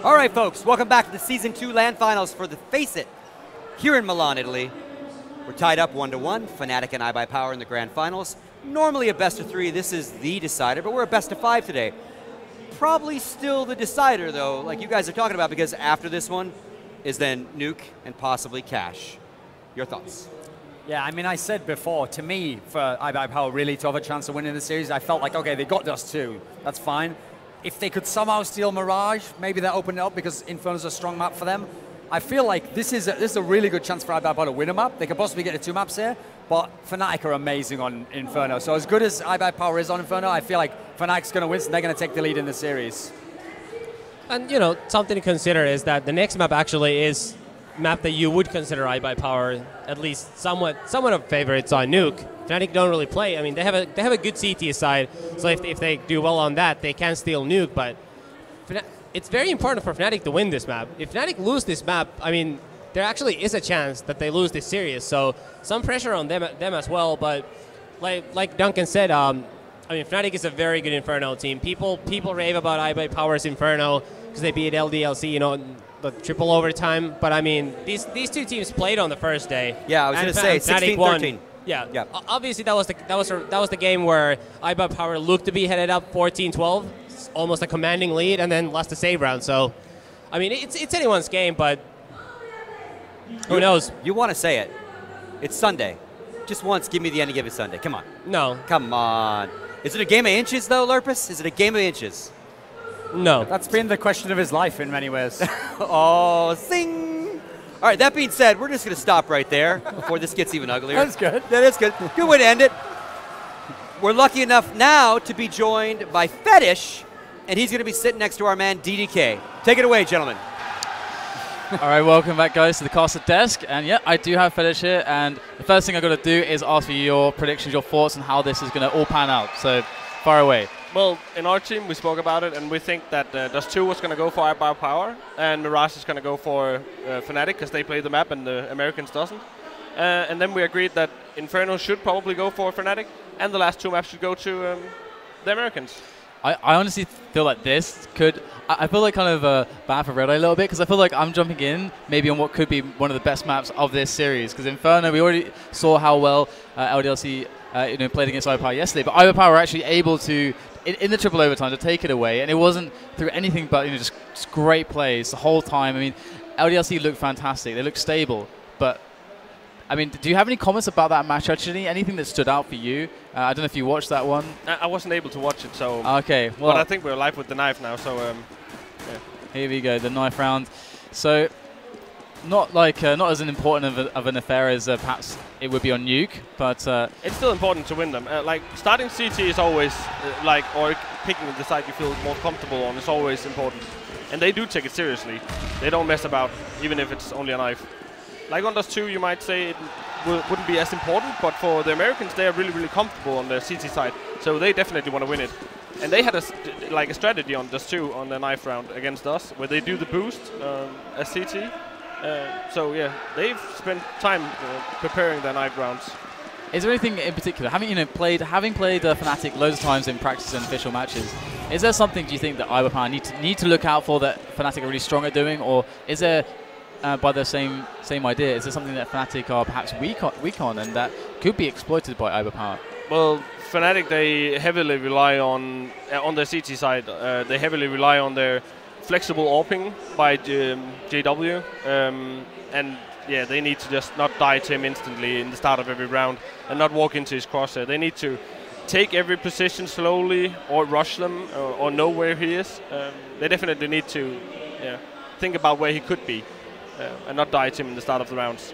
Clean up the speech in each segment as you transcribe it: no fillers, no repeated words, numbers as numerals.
All right, folks, welcome back to the Season 2 LAN Finals for the FACEIT here in Milan, Italy. We're tied up 1-1, Fnatic and iBUYPOWER in the Grand Finals. Normally a best of 3, this is the decider, but we're a best of 5 today. Probably still the decider, though, like you guys are talking about, because after this one is then Nuke and possibly Cash. Your thoughts? Yeah, I mean, I said before, to me, for iBUYPOWER really to have a chance of winning the series, I felt like, okay, they got Dust 2, that's fine. If they could somehow steal Mirage, maybe that opened it up because Inferno's a strong map for them. I feel like this is a really good chance for iBUYPOWER to win a map. They could possibly get the 2 maps here, but Fnatic are amazing on Inferno. So as good as iBUYPOWER is on Inferno, I feel like Fnatic's going to win, so they're going to take the lead in the series. And, you know, something to consider is that the next map actually is a map that you would consider iBUYPOWER at least somewhat of favorites on Nuke. Fnatic don't really play. I mean, they have a good CT side, so if they do well on that, they can steal Nuke. But it's very important for Fnatic to win this map. If Fnatic lose this map, I mean, there actually is a chance that they lose this series. So some pressure on them as well. But like Duncan said, I mean, Fnatic is a very good Inferno team. People rave about iBUYPOWER's Inferno because they beat LDLC, you know, the triple overtime. But I mean, these two teams played on the first day. Yeah, I was going to say 16-13. Yeah. Obviously that was the game where iBUYPOWER looked to be headed up 14-12, almost a commanding lead, and then lost the save round. So, I mean, it's anyone's game, but who knows? You want to say it? It's Sunday. Just once, give me the any given Sunday. Come on. No. Come on. Is it a game of inches though, Lurpus? Is it a game of inches? No. That's been the question of his life in many ways. Oh, zing! All right, that being said, we're just going to stop right there before this gets even uglier. That's good. That is good. Good way to end it. We're lucky enough now to be joined by Fetish, and he's going to be sitting next to our man DDK. Take it away, gentlemen. All right, welcome back, guys, to the caster desk. And yeah, I do have Fetish here, and the first thing I've got to do is ask for your predictions, your thoughts, on how this is going to all pan out. So, far away. Well, in our team, we spoke about it, and we think that Dust 2 was going to go for iBUYPOWER, and Mirage is going to go for Fnatic, because they play the map and the Americans doesn't. And then we agreed that Inferno should probably go for Fnatic, and the last 2 maps should go to the Americans. I honestly feel like this could... I feel like kind of bad for Red Eye a little bit, because I feel like I'm jumping in maybe on what could be one of the best maps of this series, because Inferno, we already saw how well LDLC played against iBUYPOWER yesterday, but iBUYPOWER were actually able to, in the triple overtime, to take it away, and it wasn't through anything but just great plays the whole time. I mean, LDLC looked fantastic. They looked stable, but I mean, do you have any comments about that match, actually? Anything that stood out for you? I don't know if you watched that one. I wasn't able to watch it, so... Okay, well... But I think we're live with the knife now, so... yeah. Here we go, the knife round. So, not as important of an affair as perhaps it would be on Nuke, but... it's still important to win them. Like, starting CT is always, or picking the side you feel more comfortable on is always important. And they do take it seriously. They don't mess about, even if it's only a knife. Like on Dust 2, you might say it wouldn't be as important, but for the Americans, they are really, really comfortable on the CT side, so they definitely want to win it. And they had a strategy on Dust 2 on the knife round against us, where they do the boost as CT. So yeah, they've spent time preparing their knife rounds. Is there anything in particular, having played Fnatic loads of times in practice and official matches, is there something, do you think, that iBUYPOWER need to look out for that Fnatic are really strong at doing, or is there... by the same idea, is there something that Fnatic are perhaps weak on and that could be exploited by iBUYPOWER? Well, Fnatic, they heavily rely on their CT side, they heavily rely on their flexible AWPing by JW, and yeah, they need to just not die to him instantly in the start of every round and not walk into his crosshair. They need to take every position slowly or rush them or know where he is. They definitely need to think about where he could be. And not die to him in the start of the rounds.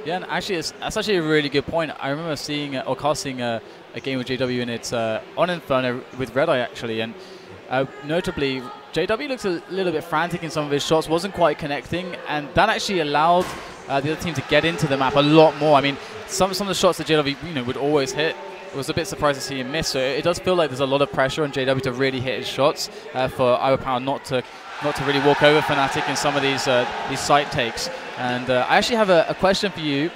Yeah, and actually, that's actually a really good point. I remember seeing or casting a game with JW, and it's on Inferno with Red Eye, actually. And notably, JW looks a little bit frantic in some of his shots, wasn't quite connecting, and that actually allowed the other team to get into the map a lot more. I mean, some of the shots that JW would always hit, I was a bit surprised to see him miss. So it does feel like there's a lot of pressure on JW to really hit his shots for iBUYPOWER not to really walk over Fnatic in some of these site takes. And I actually have a question for you.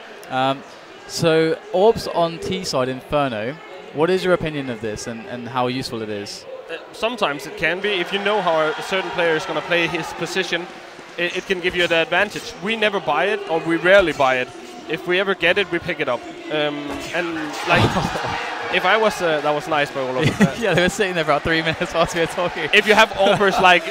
So Orbs on T side Inferno, what is your opinion of this and how useful it is? sometimes it can be. If you know how a certain player is going to play his position, it can give you the advantage. We never buy it, or we rarely buy it. If we ever get it, we pick it up. And like, if I was, that was nice by Olof. Yeah, they were sitting there for about 3 minutes whilst we were talking. If you have offers like,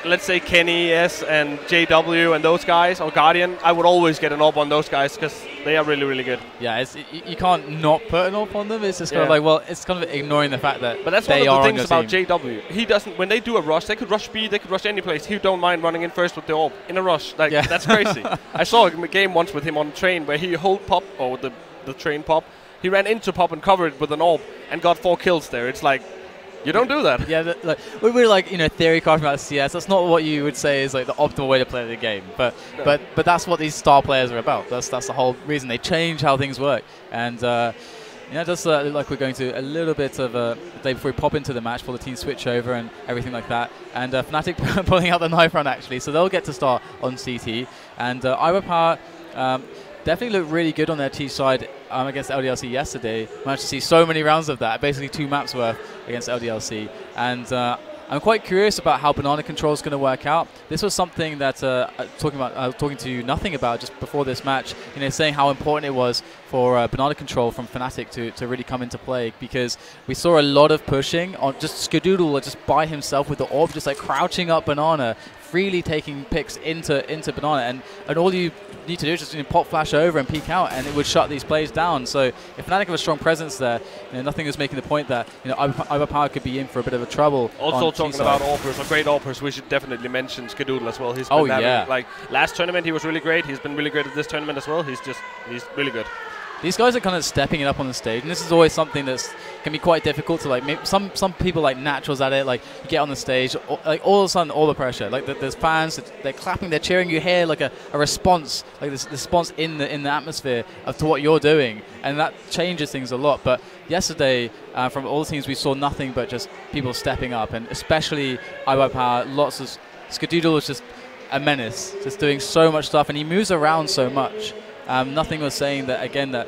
let's say Kenny S and JW and those guys, or Guardian, I would always get an AWP on those guys because they are really, really good. Yeah, you can't not put an AWP on them. It's just kind of like, well, it's kind of ignoring the fact that. But that's they one are of the things about JW. He doesn't. When they do a rush, they could rush B, they could rush any place. He don't mind running in first with the AWP in a rush. Like that's crazy. I saw a game once with him on train where he hold pop or the train pop. He ran into pop and covered it with an AWP and got 4 kills there. It's like, you don't do that. Yeah, like, we're like, theory crafting about CS. That's not what you would say is like the optimal way to play the game. But that's what these star players are about. That's the whole reason they change how things work. And it does look like we're going to a little bit of a day before we pop into the match for the team switch over and everything like that. And Fnatic pulling out the knife run actually, so they'll get to start on CT. And iBUYPOWER definitely looked really good on their T side against LDLC yesterday. Managed to see so many rounds of that, basically 2 maps worth against LDLC. And I'm quite curious about how banana control is going to work out. This was something that talking to Nothing about just before this match, saying how important it was for banana control from Fnatic to really come into play, because we saw a lot of pushing on just Skadoodle just by himself with the AWP, just like crouching up banana, freely taking picks into banana, and all you need to do is just pop flash over and peek out, and it would shut these plays down. So if Fnatic have a strong presence there, Nothing is making the point that iBUYPOWER could be in for a bit of a trouble. Also talking about AWPers, or great AWPers, we should definitely mention Skadoodle as well. He's been like last tournament he was really great. He's been really great at this tournament as well. He's really good. These guys are kind of stepping it up on the stage, and this is always something that can be quite difficult to maybe some people like naturals at it. Like you get on the stage, like all of a sudden all the pressure. Like there's fans, they're clapping, they're cheering. You hear like a response, like this response in the atmosphere to what you're doing, and that changes things a lot. But yesterday, from all the teams, we saw nothing but just people stepping up, and especially iBUYPOWER. Lots of Skadoodle was just a menace, just doing so much stuff, and he moves around so much. Nothing was saying that again that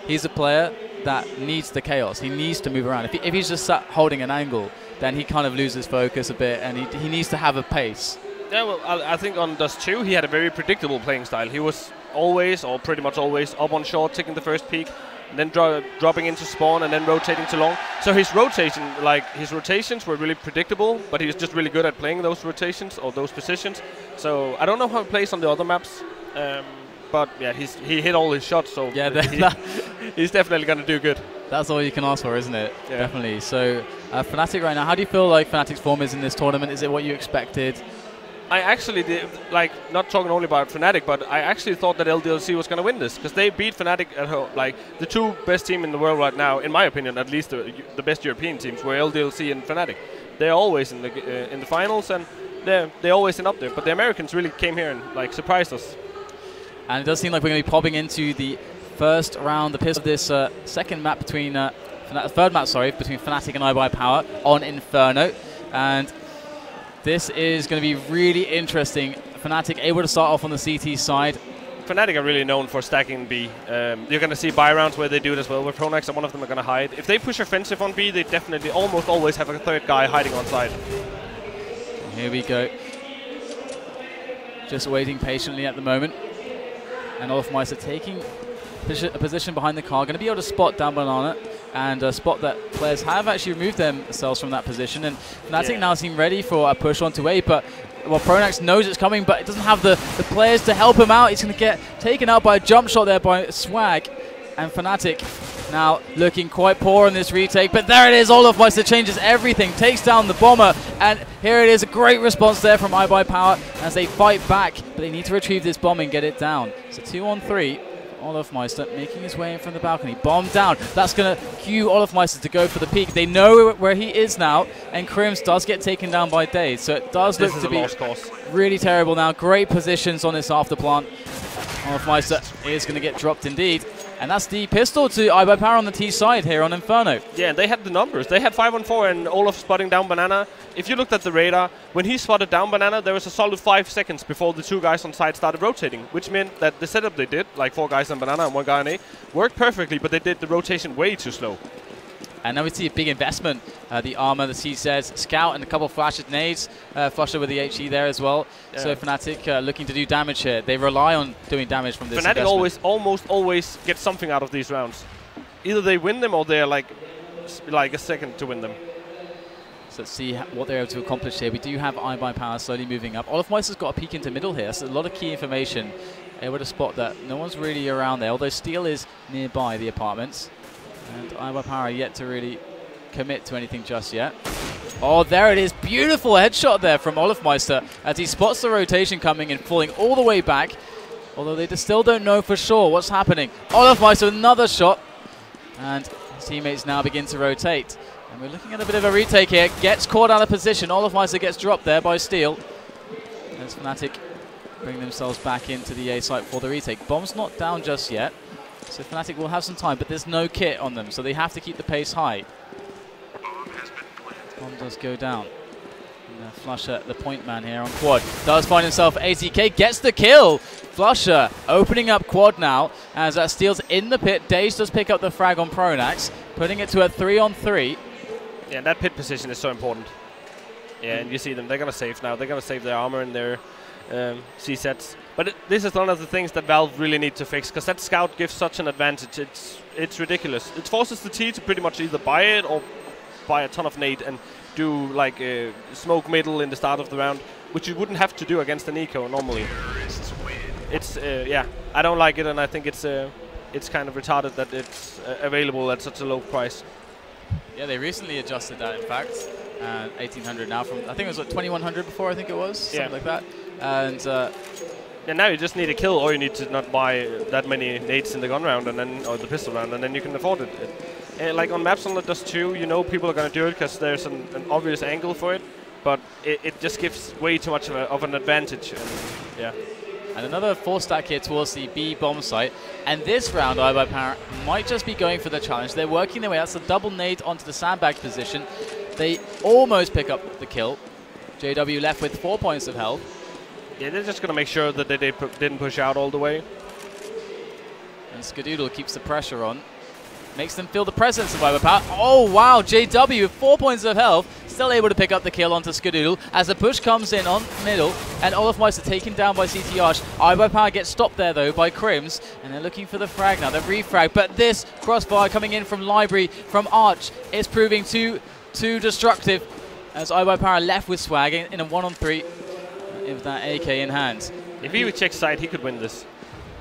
he's a player that needs the chaos. He needs to move around. If he's just sat holding an angle, then he kind of loses focus a bit, and he needs to have a pace. Yeah, well, I think on DaZeD 2 he had a very predictable playing style. He was always, or pretty much always, up on short, taking the first peak, and then dropping into spawn, and then rotating to long. So his rotations were really predictable, but he was just really good at playing those rotations or those positions. So I don't know how he plays on the other maps. But yeah, he hit all his shots, so yeah, he's definitely going to do good. That's all you can ask for, isn't it? Yeah. Definitely. So Fnatic right now, how do you feel like Fnatic's form is in this tournament? Is it what you expected? I actually did, not talking only about Fnatic, but I actually thought that LDLC was going to win this, because they beat Fnatic at home. Like the 2 best team in the world right now, in my opinion, at least the best European teams were LDLC and Fnatic. They're always in the finals, and they always end up there. But the Americans really came here and surprised us. And it does seem like we're going to be popping into the first round, the pistol of this second map between, third map, sorry, between Fnatic and iBUYPOWER on Inferno. And this is going to be really interesting. Fnatic able to start off on the CT side. Fnatic are really known for stacking B. You're going to see buy rounds where they do it as well, where pronax and one of them are going to hide. If they push offensive on B, they definitely almost always have a 3rd guy hiding on side. Here we go. Just waiting patiently at the moment. And olofm taking a position behind the car, going to be able to spot down banana and spot that players have actually removed themselves from that position. And Fnatic now seem ready for a push onto A, but well, pronax knows it's coming, but it doesn't have the players to help him out. He's going to get taken out by a jump shot there by Swag. And Fnatic now looking quite poor in this retake, but there it is. olofm changes everything, takes down the bomber, and here it is. A great response there from iBUYPOWER as they fight back, but they need to retrieve this bomb and get it down. So 2-on-3. olofm making his way in from the balcony. Bomb down. That's going to cue olofm to go for the peak. They know where he is now, and KRiMZ does get taken down by DaZeD. So it does look to be really terrible now. Great positions on this after plant. olofm is going to get dropped indeed. And that's the pistol to iBUYPOWER on the T side here on Inferno. Yeah, and they had the numbers. They had 5-on-4 and Olof spotting down banana. If you looked at the radar, when he spotted down banana, there was a solid 5 seconds before the 2 guys on side started rotating, which meant that the setup they did, like 4 guys on banana and 1 guy on A, worked perfectly, but they did the rotation way too slow. And now we see a big investment. The armor, the CZ, Scout, and a couple of flashes, nades. Flusha with the HE there as well. Yeah. So Fnatic looking to do damage here. They rely on doing damage from this Fnatic almost always get something out of these rounds. Either they win them or they're like a second to win them. So let's see what they're able to accomplish here. We do have iBUYPOWER slowly moving up. Olof has got a peek into middle here, so a lot of key information. Able to spot that no one's really around there, although Steel is nearby the apartments. And iBUYPOWER yet to really commit to anything just yet. Oh, there it is. Beautiful headshot there from Olofmeister as he spots the rotation coming and falling all the way back. Although they still don't know for sure what's happening. Olofmeister with another shot. And his teammates now begin to rotate. And we're looking at a bit of a retake here. Gets caught out of position. Olofmeister gets dropped there by Steel. As Fnatic bring themselves back into the A site for the retake. Bomb's not down just yet. So Fnatic will have some time, but there's no kit on them, so they have to keep the pace high. Bomb does go down. And flusha, the point man here on quad, does find himself. AZK gets the kill. flusha opening up quad now as Steel's in the pit. DaZeD does pick up the frag on pronax, putting it to a 3-on-3. Yeah, that pit position is so important. Yeah, and you see them, they're going to save now. They're going to save their armor and their C-sets. But this is one of the things that Valve really need to fix, because that scout gives such an advantage. It's ridiculous. It forces the T to pretty much either buy it or buy a ton of nade and do like a smoke middle in the start of the round, which you wouldn't have to do against an eco normally. It's yeah, I don't like it, and I think it's kind of retarded that it's available at such a low price. Yeah, they recently adjusted that, in fact. 1800 now from, I think it was like 2100 before, I think it was, something like that. And yeah, now you just need a kill, or you need to not buy that many nades in the gun round and then, or the pistol round, and then you can afford it. Like on maps on the Dust 2, you know people are going to do it because there's an obvious angle for it, but it just gives way too much of an advantage. And yeah. And another 4-stack here towards the B bomb site. And this round, iBUYPOWER might just be going for the challenge. They're working their way. That's a double nade onto the sandbag position. They almost pick up the kill. JW left with 4 points of health. Yeah, they're just going to make sure that they didn't push out all the way. And Skadoodle keeps the pressure on. Makes them feel the presence of iBUYPOWER. Oh, wow. JW with 4 points of health. Still able to pick up the kill onto Skadoodle as the push comes in on middle. And Olofmeister taken down by CT Arch. iBUYPOWER gets stopped there, though, by KRiMZ. And they're looking for the frag now. The refrag. But this crossfire coming in from Library, from Arch, is proving too destructive. As iBUYPOWER left with swag in a 1-on-3 with that AK in hand. If he would check side, he could win this.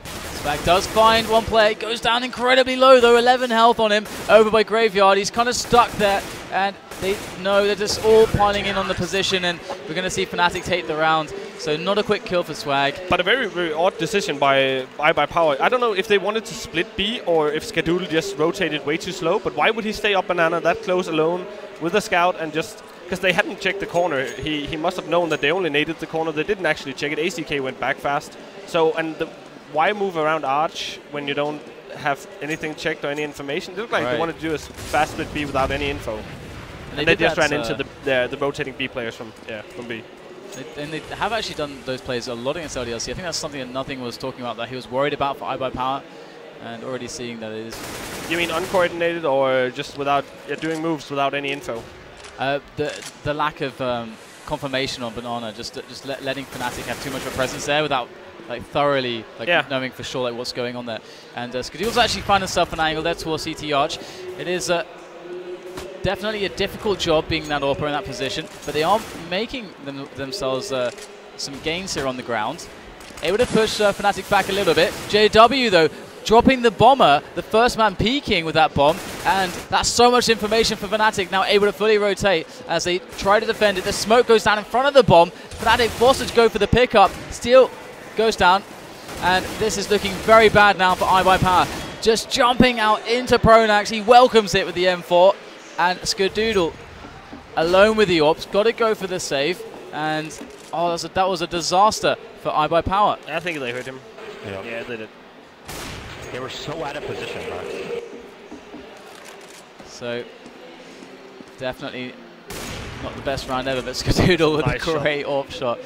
Swag does find one player, goes down incredibly low though, 11 health on him, over by Graveyard. He's kind of stuck there, and they know they're just all piling in on the position, and we're going to see Fnatic take the round. So not a quick kill for Swag. But a very, very odd decision by iBUYPOWER. I don't know if they wanted to split B or if Skadoodle just rotated way too slow, but why would he stay up banana that close alone with a scout and just... Because they hadn't checked the corner. He must have known that they only naded the corner. They didn't actually check it. AZK went back fast. So, and why move around Arch when you don't have anything checked or any information? It looked like they wanted to do a fast split B without any info. And they just ran into the rotating B players from B. And they have actually done those plays a lot against LDLC. I think that's something that Nothing was talking about, that he was worried about for iBUYPOWER, and already seeing that it is. You mean uncoordinated or just without doing moves without any info? The lack of confirmation on Banana, just letting Fnatic have too much of a presence there without like thoroughly knowing for sure like what's going on there. And Skadoodle's actually found himself an angle there towards CT Arch. It is definitely a difficult job being that AWPer in that position, but they are making themselves some gains here on the ground. Able to push Fnatic back a little bit. JW though, dropping the bomber, the first man peeking with that bomb, and that's so much information for Fnatic, now able to fully rotate as they try to defend it. The smoke goes down in front of the bomb. Fnatic forced to go for the pickup. Steel goes down, and this is looking very bad now for iBUYPOWER. Just jumping out into pronax, he welcomes it with the M4, and Skadoodle alone with the AWPs, got to go for the save, and oh, that was a disaster for iBUYPOWER. I think they hurt him. Yeah, they did. They were so out of position, Max. So, definitely not the best round ever, but Skadoodle with a great AWP shot.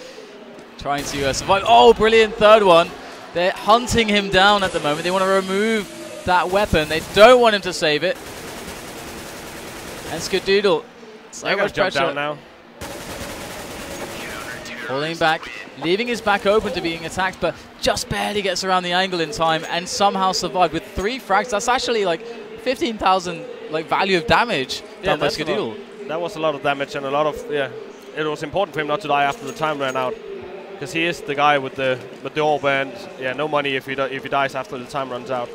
Trying to survive. Oh, brilliant third one. They're hunting him down at the moment. They want to remove that weapon. They don't want him to save it. And Skadoodle, so much jump pressure. down now. Pulling back, leaving his back open to being attacked, but just barely gets around the angle in time and somehow survived with 3 frags. That's actually like 15,000 like value of damage done by Skadoodle. That was a lot of damage and a lot of, it was important for him not to die after the time ran out. Because he is the guy with the orb and no money if he dies after the time runs out.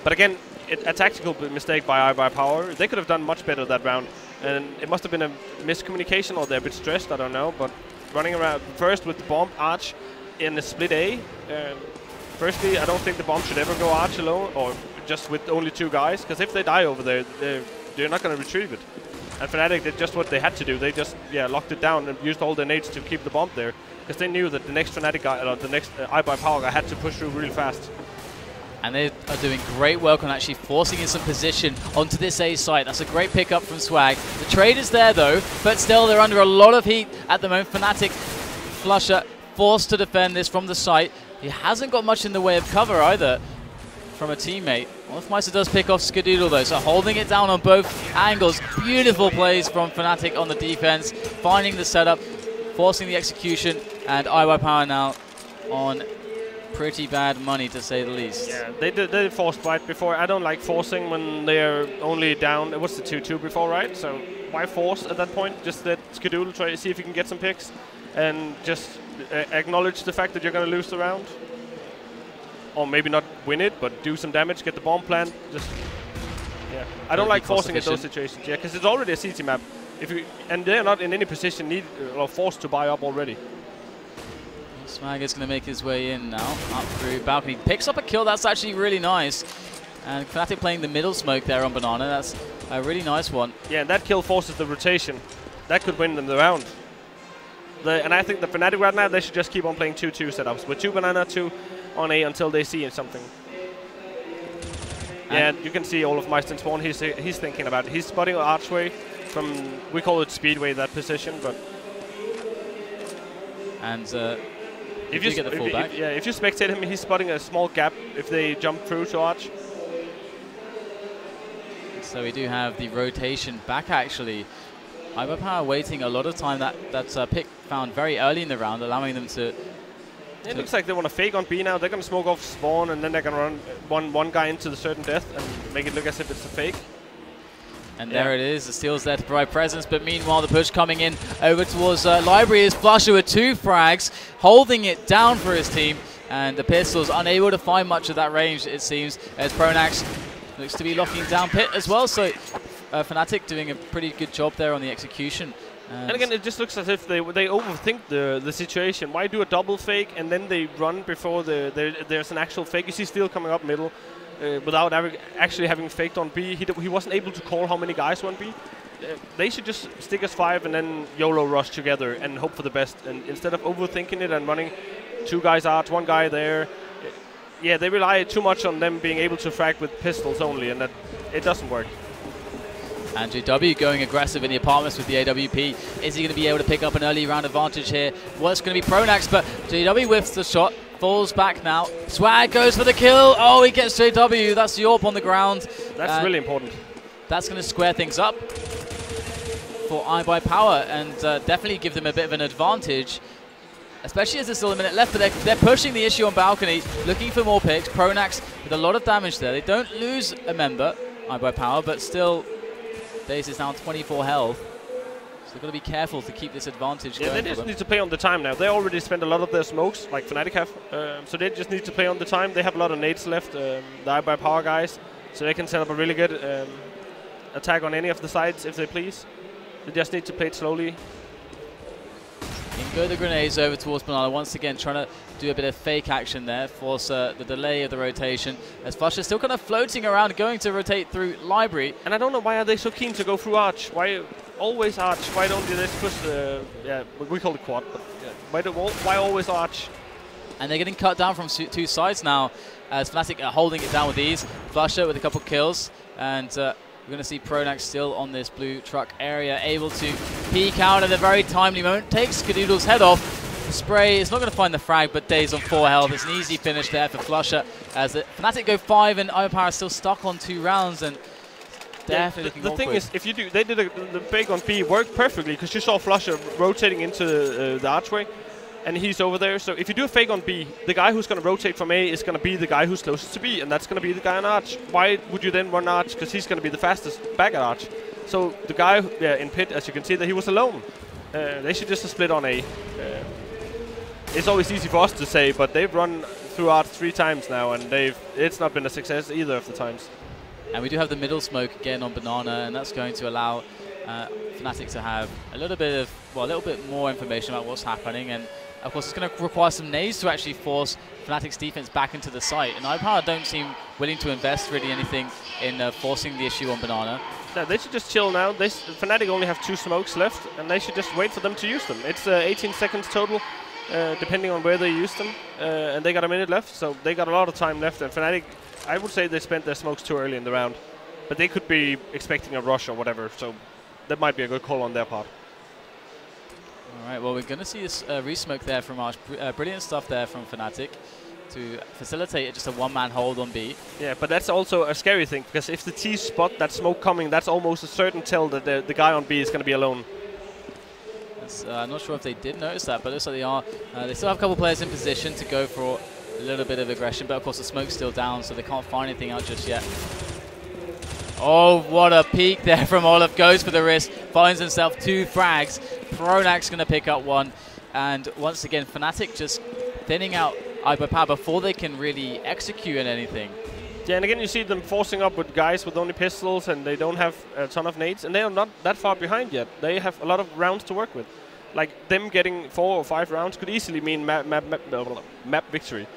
But again, a tactical mistake by iBUYPOWER. They could have done much better that round. And it must have been a miscommunication or they're a bit stressed, I don't know. But running around first with the bomb arch in the split A. Firstly, I don't think the bomb should ever go arch alone or just with only 2 guys. Because if they die over there, they're not going to retrieve it. And Fnatic did just what they had to do. They just locked it down and used all their nades to keep the bomb there. Because they knew that the next Fnatic guy, or the next iBUYPOWER guy had to push through really fast. And they are doing great work on actually forcing in some position onto this A site. That's a great pickup from Swag. The trade is there though, but still they're under a lot of heat at the moment. Fnatic, flusha, forced to defend this from the site. He hasn't got much in the way of cover either from a teammate. olofm does pick off Skadoodle though, so holding it down on both angles. Beautiful plays from Fnatic on the defense, finding the setup, forcing the execution, and iBUYPOWER now on pretty bad money, to say the least. Yeah, they forced fight before. I don't like forcing when they're only down. It was the 2-2 before, right? So why force at that point? Just let Skadoodle try to see if he can get some picks and just acknowledge the fact that you're going to lose the round. Or maybe not win it, but do some damage, get the bomb plant. Just I don't like forcing at those situations. Yeah, because it's already a CT map. And they're not in any position or forced to buy up already. Swag is going to make his way in now, up through balcony. Picks up a kill, that's actually really nice. And Fnatic playing the middle smoke there on Banana, that's a really nice one. Yeah, and that kill forces the rotation. That could win them the round. And I think the Fnatic right now, they should just keep on playing 2-2 setups. With 2 Banana, 2 on A until they see something. And you can see olofm spawn, he's thinking about it. He's spotting archway from, we call it speedway, that position, but... And if you get the full back. If you spectate him, he's spotting a small gap if they jump through to arch. So we do have the rotation back actually. iBUYPOWER waiting a lot of time. That's a pick found very early in the round, allowing them to... It looks like they want to fake on B now. They're going to smoke off spawn and then they're going to run one guy into the certain death and make it look as if it's a fake. And there it is, the steal's there to provide presence, but meanwhile the push coming in over towards Library is flusha with 2 frags, holding it down for his team, and the pistol's unable to find much of that range, it seems, as pronax looks to be locking down Pit as well, so Fnatic doing a pretty good job there on the execution. And again, it just looks as if they overthink the situation. Why do a double fake and then they run before there's an actual fake? You see Steel coming up middle. Without actually having faked on B, he wasn't able to call how many guys won B. They should just stick as 5 and then YOLO rush together and hope for the best. And instead of overthinking it and running 2 guys out, 1 guy there, they rely too much on them being able to frag with pistols only, and that it doesn't work. And JW going aggressive in the apartments with the AWP. Is he going to be able to pick up an early round advantage here? Well, it's going to be pronax, but JW whiffs the shot. Falls back now. Swag goes for the kill. Oh, he gets JW. That's the AWP on the ground. That's really important. That's going to square things up for iBUYPOWER and definitely give them a bit of an advantage, especially as there's still a minute left. But they're pushing the issue on balcony, looking for more picks. pronax with a lot of damage there. They don't lose a member, iBUYPOWER, but still, DaZeD is now 24 health. They've got to be careful to keep this advantage going. They just need to play on the time now. They already spent a lot of their smokes, like Fnatic have. So they just need to play on the time. They have a lot of nades left, the iBUYPOWER guys. So they can set up a really good attack on any of the sides if they please. They just need to play it slowly. In go the grenades over towards Banana, once again trying to do a bit of fake action there, force the delay of the rotation, as flusha still kind of floating around, going to rotate through Library. And I don't know why are they so keen to go through Arch. Why always Arch? Why don't they just push we call it quad, but why always Arch? And they're getting cut down from 2 sides now, as Fnatic are holding it down with ease. flusha with a couple kills, and we're going to see pronax still on this blue truck area, able to peek out at a very timely moment. Takes Skadoodle's head off. The spray is not going to find the frag, but DaZeD on 4 health. It's an easy finish there for flusha, as Fnatic go 5 and iBUYPOWER is still stuck on 2 rounds. And definitely looking The thing awkward. is, if you do, they did the fake on B worked perfectly because you saw flusha rotating into the archway, and he's over there. So if you do a fake on B, the guy who's going to rotate from A is going to be the guy who's closest to B, and that's going to be the guy on arch. Why would you then run arch? Because he's going to be the fastest back at arch. So the guy in pit, as you can see, that he was alone. They should just have split on A. It's always easy for us to say, but they've run through arch 3 times now, and it's not been a success either of the times. And we do have the middle smoke again on Banana, and that's going to allow Fnatic to have a little bit more information about what's happening. And of course, it's going to require some nades to actually force Fnatic's defense back into the site. And iBUYPOWER don't seem willing to invest really anything in forcing the issue on Banana. No, they should just chill now. Fnatic only have 2 smokes left, and they should just wait for them to use them. It's 18 seconds total, depending on where they use them, and they got a minute left, so they got a lot of time left. And Fnatic, I would say they spent their smokes too early in the round, but they could be expecting a rush or whatever, so that might be a good call on their part. All right, well, we're going to see this resmoke there from Arch. Brilliant stuff there from Fnatic to facilitate just a one-man hold on B. Yeah, but that's also a scary thing, because if the T spot that smoke coming, that's almost a certain tell that the guy on B is going to be alone. I'm not sure if they did notice that, but it looks like they are. They still have a couple players in position to go for a little bit of aggression, but of course the smoke's still down, so they can't find anything out just yet. Oh, what a peek there from Olof. Goes for the wrist, finds himself 2 frags. pronax going to pick up 1. And once again, Fnatic just thinning out iBUYPOWER before they can really execute on anything. Yeah, and again, you see them forcing up with guys with only pistols, and they don't have a ton of nades, and they are not that far behind yet. They have a lot of rounds to work with. Like, them getting 4 or 5 rounds could easily mean map victory.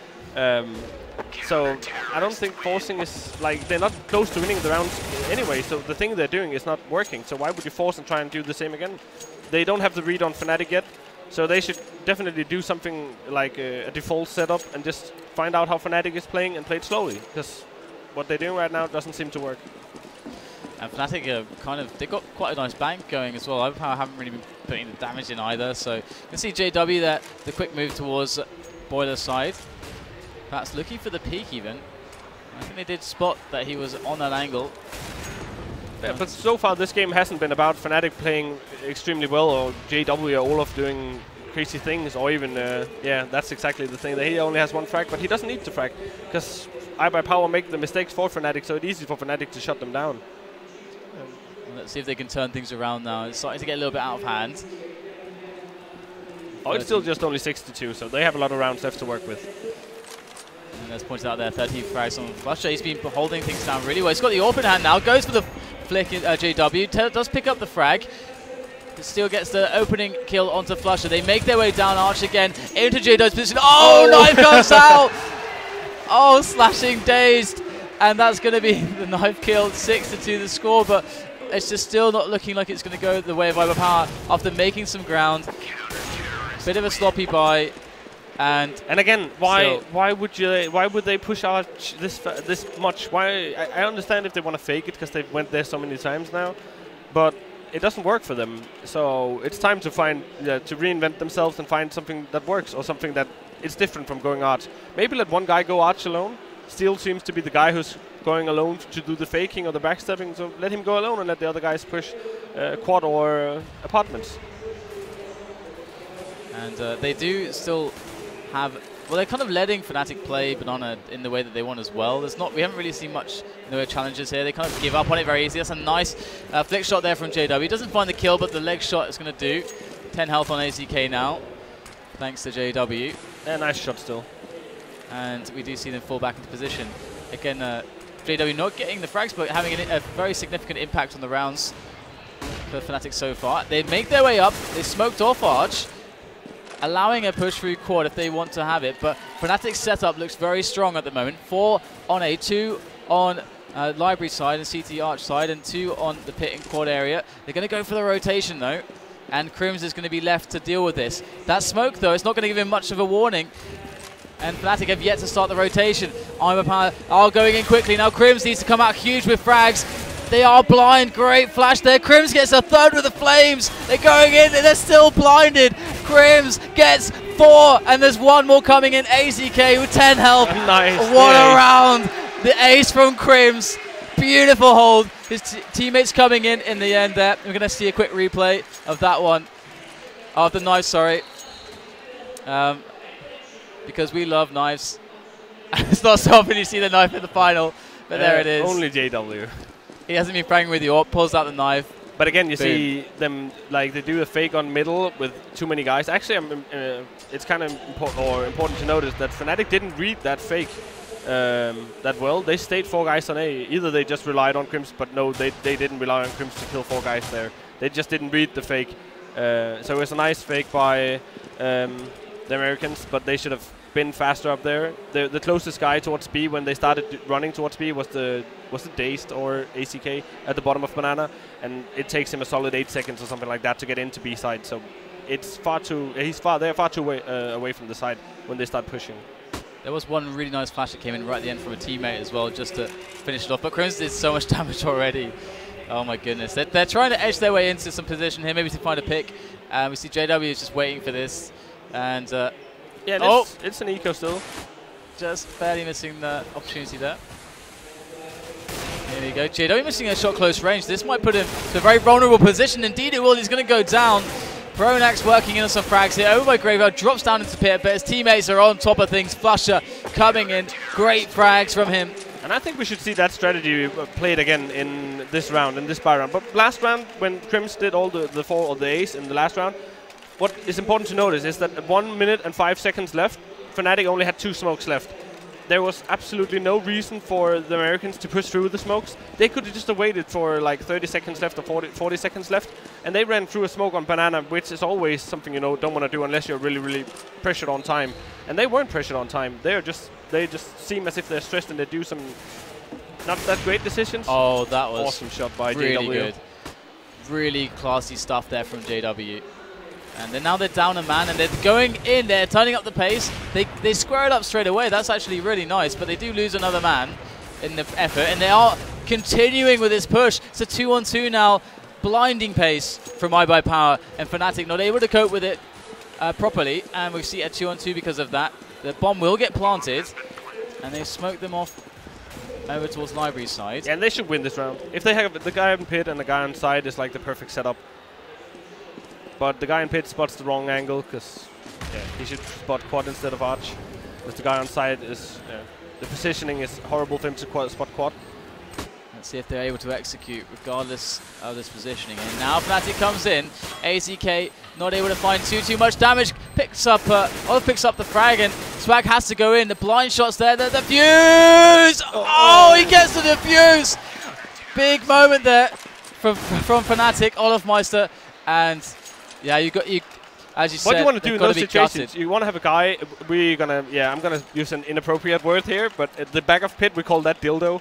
So I don't think forcing is, like, they're not close to winning the rounds anyway, so the thing they're doing is not working. So why would you force and try and do the same again? They don't have the read on Fnatic yet, so they should definitely do something like a default setup and just find out how Fnatic is playing and play it slowly, because what they're doing right now doesn't seem to work. And Fnatic they've got quite a nice bank going as well. iBUYPOWER haven't really been putting the damage in either, so you can see JW there, the quick move towards Boiler's side. Perhaps looking for the peak even. I think they did spot that he was on that angle. Yeah, but so far this game hasn't been about Fnatic playing extremely well, or JW or Olof doing crazy things, or even, yeah, that's exactly the thing. That he only has 1 frag, but he doesn't need to frag, because iBUYPOWER make the mistakes for Fnatic, so it's easy for Fnatic to shut them down. Let's see if they can turn things around now. It's starting to get a little bit out of hand. Oh, it's still just only 62, so they have a lot of rounds left to work with. And as pointed out there, 13 frags on flusha. He's been holding things down really well. He's got the AWP in hand now. Goes for the flick in JW. Does pick up the frag. Still gets the opening kill onto flusha. They make their way down Arch again into JW's position. Oh, knife comes out! Oh, slashing dazed. And that's going to be the knife kill. 6-2 the score, but it's just still not looking like it's going to go the way of iBUYPOWER after making some ground. Bit of a sloppy buy. And again, why would they push out this much? Why? I understand if they want to fake it because they've went there so many times now, but it doesn't work for them. So it's time to to reinvent themselves and find something that works, or something that is different from going arch. Maybe let one guy go arch alone. Steel seems to be the guy who's going alone to do the faking or the backstepping. So let him go alone and let the other guys push quad or apartments. And they do still have, well, they're kind of letting Fnatic play Banana in the way that they want as well. We haven't really seen much in the way of challenges here. They kind of give up on it very easily. That's a nice flick shot there from JW. He doesn't find the kill, but the leg shot is going to do. 10 health on AZK now, thanks to JW. Yeah, nice shot still. And we do see them fall back into position. Again, JW not getting the frags, but having a very significant impact on the rounds for Fnatic so far. They make their way up. They smoked off Arch, allowing a push through quad if they want to have it, but Fnatic's setup looks very strong at the moment. 4 on A, 2 on library side and CT Arch side, and 2 on the pit and quad area. They're going to go for the rotation though, and KRiMZ is going to be left to deal with this. That smoke though, it's not going to give him much of a warning, and Fnatic have yet to start the rotation. iBUYPOWER are going in quickly now. KRiMZ needs to come out huge with frags. They are blind. Great flash there. KRiMZ gets a third with the flames. They're going in and they're still blinded. KRiMZ gets 4 and there's 1 more coming in. AZK with 10 health. Nice. What a round. The ace from KRiMZ. beautiful hold. His teammates coming in the end there. We're going to see a quick replay of that one. Of the knife, sorry. Because we love knives. It's not so often you see the knife in the final, but there it is. Only JW. He hasn't been fragging with you, or pulls out the knife. But again, you see them, like, they do a fake on middle with too many guys. Actually, it's kind of important to notice that Fnatic didn't read that fake that well. They stayed 4 guys on A. Either they just relied on KRiMZ, but no, they didn't rely on KRiMZ to kill 4 guys there. They just didn't read the fake. So it was a nice fake by the Americans, but they should have been faster up there. The closest guy towards B when they started running towards B was the DaZeD or AZK at the bottom of Banana, and it takes him a solid 8 seconds or something like that to get into B side. So it's far too they're far too away from the side when they start pushing. There was one really nice flash that came in right at the end from a teammate as well, just to finish it off. But KRiMZ did so much damage already. Oh my goodness. They're trying to edge their way into some position here, maybe to find a pick. We see JW is just waiting for this. And yeah, it's an eco still. Just barely missing the opportunity there. Here we go. JW missing a shot close range. This might put him to a very vulnerable position. Indeed it will. He's going to go down. pronax working in on some frags here. Over by Graveyard, drops down into pit, but his teammates are on top of things. flusha coming in. Great frags from him. And I think we should see that strategy played again in this round, in this buy round. But last round, when KRiMZ did all the 4 of the A's in the last round, what is important to notice is that at 1 minute and 5 seconds left, Fnatic only had 2 smokes left. There was absolutely no reason for the Americans to push through the smokes. They could have just waited for like 30 seconds left or 40 seconds left, and they ran through a smoke on Banana, which is always something you don't want to do unless you're really, really pressured on time. And they weren't pressured on time. They just seem as if they're stressed and they do some not that great decisions. Oh, that was awesome shot by really JW. Good. Really classy stuff there from JW. And then now they're down a man and they're going in, they're turning up the pace. They square it up straight away. That's actually really nice, but they do lose another man in the effort, and they are continuing with this push. It's a 2-on-2 now, blinding pace from iBUYPOWER, and Fnatic not able to cope with it properly, and we see a 2-on-2 because of that. The bomb will get planted, and they smoke them off over towards Library side. Yeah, and they should win this round. If they have the guy in pit and the guy on side is like the perfect setup. But the guy in pit spots the wrong angle because he should spot quad instead of arch. Because the guy on side is, the positioning is horrible for him to spot quad. Let's see if they're able to execute regardless of this positioning. And now Fnatic comes in. AZK not able to find too much damage. Olof picks up the frag, and Swag has to go in. The blind shot's there. The fuse! Oh, he gets to the fuse! Big moment there from Fnatic, Olof Meister, and yeah, as you said, what you want to do in those situations, you want to have a guy, I'm gonna use an inappropriate word here, but at the back of pit we call that dildo.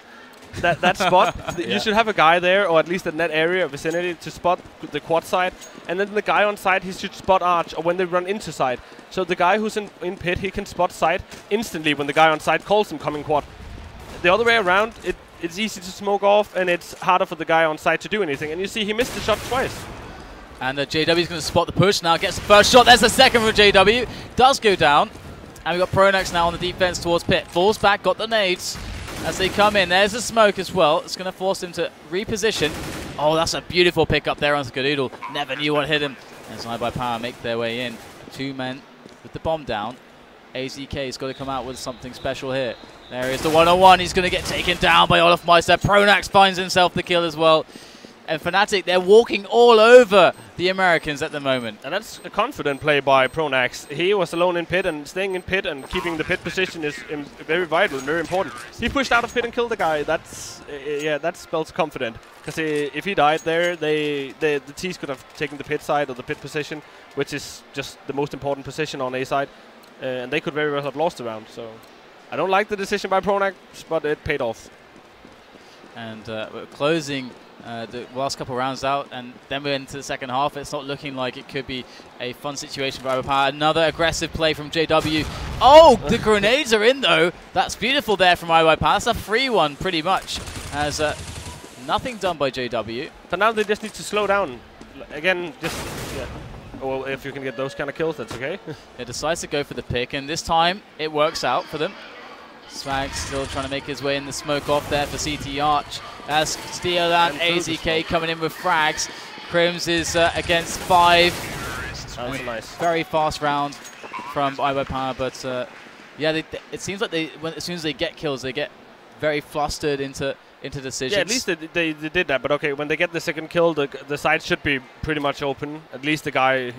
That spot, you should have a guy there, or at least in that area vicinity, to spot the quad side, and then the guy on side, he should spot arch, or when they run into side. So the guy who's in pit, he can spot side instantly when the guy on side calls him coming quad. The other way around, it's easy to smoke off, and it's harder for the guy on side to do anything. And you see he missed the shot twice. And JW is going to spot the push now, gets the first shot. There's the second from JW. Does go down. And we've got pronax now on the defense towards pit. Falls back, got the nades as they come in. There's the smoke as well. It's going to force him to reposition. Oh, that's a beautiful pick up there on Skadoodle. Never knew what hit him. As iBUYPOWER make their way in. 2 men with the bomb down. AZK's got to come out with something special here. There is the 1-on-1. He's going to get taken down by Olof Meister. pronax finds himself the kill as well. And Fnatic, they're walking all over the Americans at the moment. And that's a confident play by pronax. He was alone in pit, and staying in pit and keeping the pit position is very vital and very important. He pushed out of pit and killed the guy. That's that spells confident. Because if he died there, the T's could have taken the pit side or the pit position, which is just the most important position on A side. And they could very well have lost the round. So I don't like the decision by pronax, but it paid off. And we're closing the last couple rounds out, and then we're into the second half. It's not looking like it could be a fun situation for iBUYPOWER. Another aggressive play from JW. Oh, the grenades are in though. That's beautiful there from iBUYPOWER. That's a free one pretty much. As nothing done by JW. So now they just need to slow down. Again, well, if you can get those kind of kills, that's okay. They decides to go for the pick, and this time it works out for them. Swag still trying to make his way in the smoke off there for CT Arch. As Steel and AZK coming in with frags. KRiMZ is against 5. That was nice. Very fast round from iBUYPOWER, but yeah, it seems like as soon as they get kills, they get very flustered into decisions. Yeah, at least they did that. But okay, when they get the second kill, the side should be pretty much open. At least the guy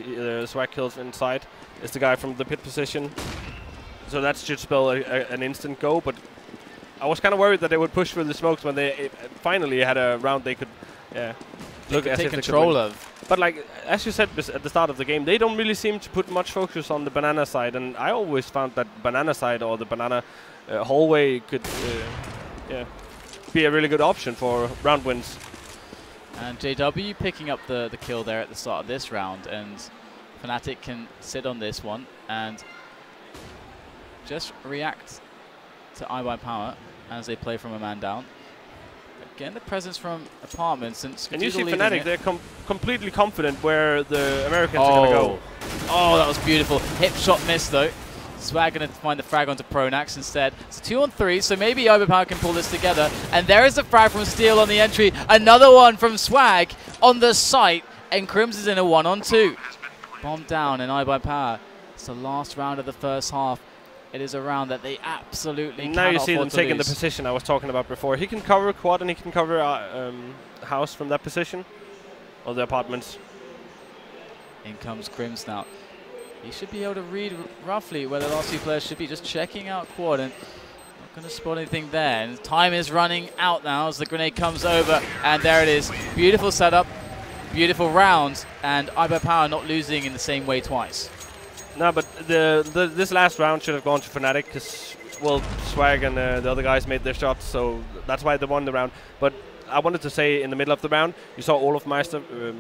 Swag kills inside is the guy from the pit position. So that should spell an instant go. But I was kind of worried that they would push through the smokes when they finally had a round they could look as take if control they could win. of. But like as you said at the start of the game, they don't really seem to put much focus on the banana side, and I always found that banana side or the banana hallway could be a really good option for round wins. And JW picking up the kill there at the start of this round, and Fnatic can sit on this one and just react to iBUYPOWER as they play from a man down. Again, the presence from apartments and you see Fnatic, they're completely confident where the Americans are going to go. Oh, that was beautiful. Hip shot missed though. Swag going to find the frag onto pronax instead. It's 2-on-3, so maybe iBUYPOWER can pull this together. And there is a frag from Steel on the entry. Another one from Swag on the site. And KRiMZ is in a 1-on-2. Bomb down, and iBUYPOWER. It's the last round of the first half. It is a round that they absolutely now you see them taking the lose. position I was talking about before. He can cover quad and he can cover house from that position, or the apartments. In comes KRiMZ now. He should be able to read roughly where the last two players should be. Just checking out quad and not going to spot anything there. And time is running out now as the grenade comes over, and there it is. Beautiful setup, beautiful round, and iBUYPOWER not losing in the same way twice. No, but this last round should have gone to Fnatic because, well, Swag and the other guys made their shots, so that's why they won the round. But I wanted to say in the middle of the round, you saw Olof